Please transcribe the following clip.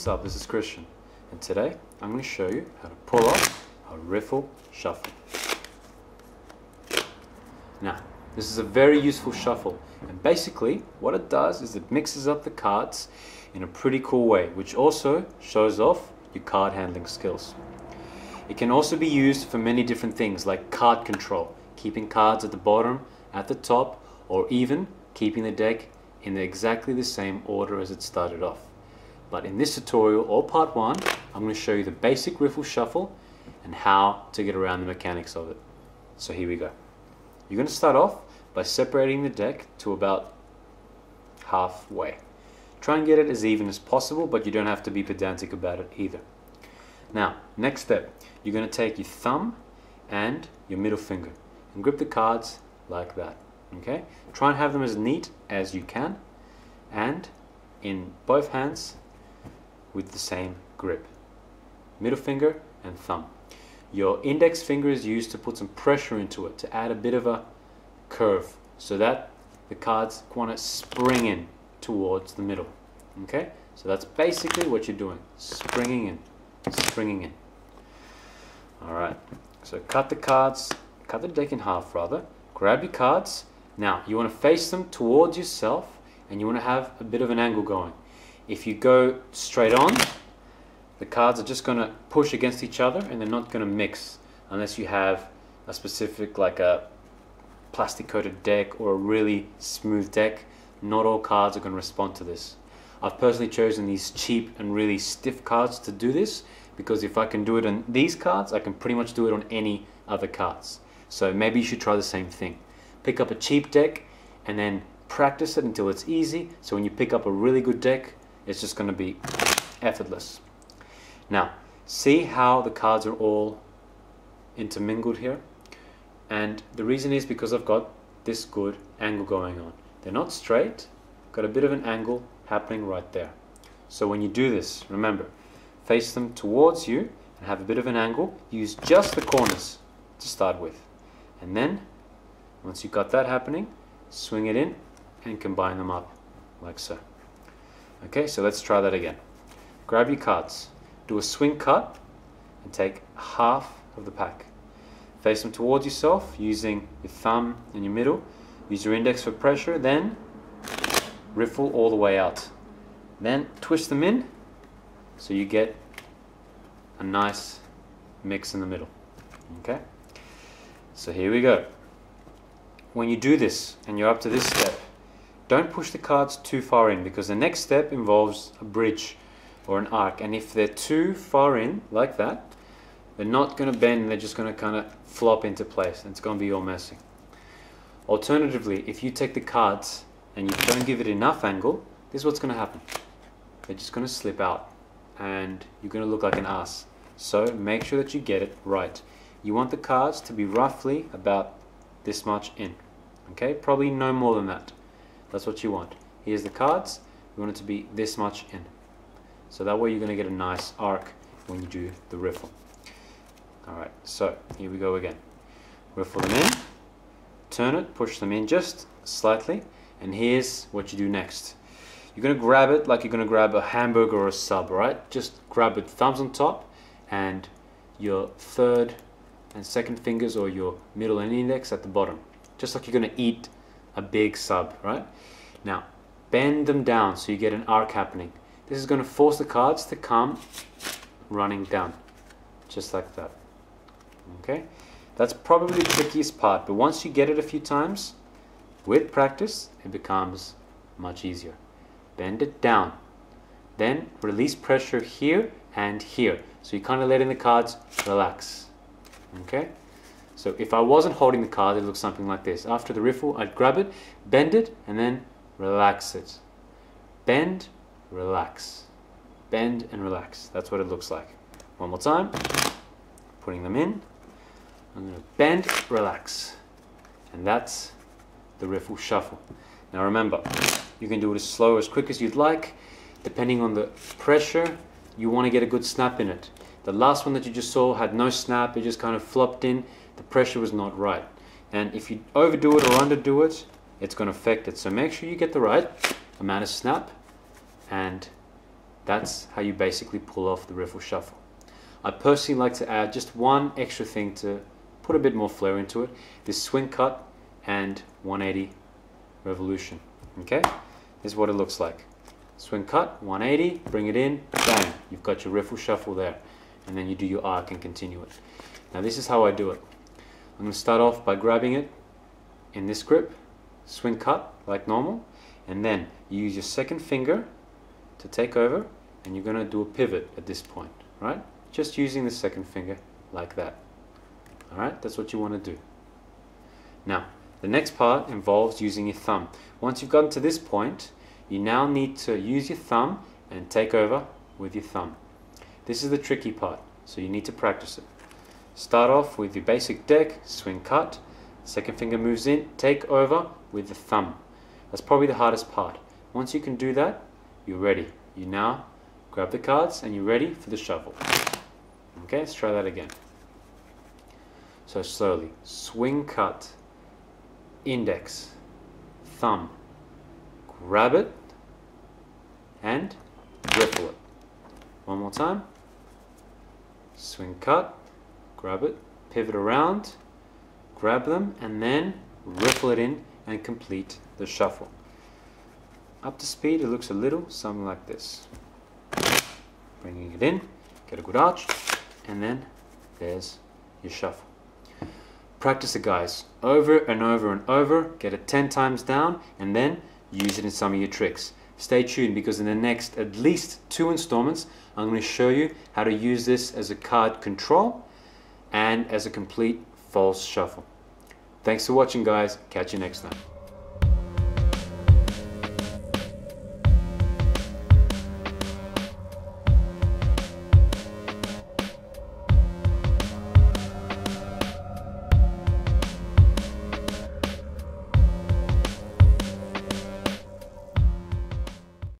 what's up? This is Cristian, and today I'm going to show you how to pull off a Riffle Shuffle. Now, this is a very useful shuffle, and basically what it does is it mixes up the cards in a pretty cool way, which also shows off your card handling skills. It can also be used for many different things like card control, keeping cards at the bottom, at the top, or even keeping the deck in exactly the same order as it started off. But in this tutorial, or part 1, I'm going to show you the basic Riffle Shuffle and how to get around the mechanics of it. So here we go. You're going to start off by separating the deck to about halfway. Try and get it as even as possible, but you don't have to be pedantic about it either. Now, next step, you're going to take your thumb and your middle finger and grip the cards like that. Okay? Try and have them as neat as you can, and in both hands with the same grip. Middle finger and thumb. Your index finger is used to put some pressure into it, to add a bit of a curve, so that the cards want to spring in towards the middle. Okay? So that's basically what you're doing. Springing in. Springing in. Alright. So cut the deck in half rather. Grab your cards. Now, you want to face them towards yourself, and you want to have a bit of an angle going. If you go straight on, the cards are just going to push against each other and they're not going to mix unless you have a specific, like a plastic coated deck or a really smooth deck. Not all cards are going to respond to this. I've personally chosen these cheap and really stiff cards to do this, because if I can do it on these cards, I can pretty much do it on any other cards. So maybe you should try the same thing. Pick up a cheap deck and then practice it until it's easy, so when you pick up a really good deck, it's just going to be effortless. Now, see how the cards are all intermingled here? And the reason is because I've got this good angle going on. They're not straight, got a bit of an angle happening right there. So when you do this, remember, face them towards you and have a bit of an angle. Use just the corners to start with. And then, once you've got that happening, swing it in and combine them up like so. Okay, so let's try that again. Grab your cards, do a swing cut, and take half of the pack. Face them towards yourself using your thumb and your middle. Use your index for pressure, then riffle all the way out. Then twist them in so you get a nice mix in the middle. Okay? So here we go. When you do this and you're up to this step, don't push the cards too far in, because the next step involves a bridge or an arc, and if they're too far in like that, they're not going to bend, they're just going to kind of flop into place and it's going to be all messy. Alternatively, if you take the cards and you don't give it enough angle, this is what's going to happen. They're just going to slip out and you're going to look like an ass. So make sure that you get it right. You want the cards to be roughly about this much in. Okay, probably no more than that. That's what you want. Here's the cards. You want it to be this much in. So that way you're going to get a nice arc when you do the riffle. Alright, so here we go again. Riffle them in, turn it, push them in just slightly, and here's what you do next. You're going to grab it like you're going to grab a hamburger or a sub, right? Just grab it, thumbs on top, and your third and second fingers, or your middle and index at the bottom. Just like you're going to eat a big sub, right? Now, bend them down so you get an arc happening. This is going to force the cards to come running down, just like that. Okay? That's probably the trickiest part, but once you get it a few times, with practice, it becomes much easier. Bend it down. Then release pressure here and here. So you're kind of letting the cards relax. Okay? So if I wasn't holding the card, it looks something like this. After the riffle, I'd grab it, bend it, and then relax it. Bend, relax. Bend and relax. That's what it looks like. One more time. Putting them in. I'm going to bend, relax. And that's the Riffle Shuffle. Now remember, you can do it as slow, as quick as you'd like. Depending on the pressure, you want to get a good snap in it. The last one that you just saw had no snap, it just kind of flopped in. The pressure was not right. And if you overdo it or underdo it, it's going to affect it. So make sure you get the right amount of snap and That's how you basically pull off the Riffle Shuffle. I personally like to add just one extra thing to put a bit more flair into it. This swing cut and 180 revolution. Okay, this is what it looks like. Swing cut, 180, bring it in, bang, you've got your Riffle Shuffle there. And then you do your arc and continue it. Now this is how I do it. I'm going to start off by grabbing it in this grip, swing cut like normal, and then you use your second finger to take over, and you're going to do a pivot at this point, right? Just using the second finger like that. Alright, that's what you want to do. Now, the next part involves using your thumb. Once you've gotten to this point, you now need to use your thumb and take over with your thumb. This is the tricky part, so you need to practice it. Start off with your basic deck, swing cut, second finger moves in, take over with the thumb. That's probably the hardest part. Once you can do that, you're ready. You now grab the cards and you're ready for the shuffle. Okay, let's try that again. So slowly, swing cut, index, thumb, grab it, and riffle it. One more time. Swing cut, grab it, pivot around, grab them, and then riffle it in and complete the shuffle. Up to speed, it looks a little something like this. Bringing it in, get a good arch, and then there's your shuffle. Practice it, guys, over and over and over. Get it 10 times down, and then use it in some of your tricks. Stay tuned, because in the next at least 2 installments, I'm going to show you how to use this as a card control and as a complete false shuffle. Thanks for watching, guys. Catch you next time.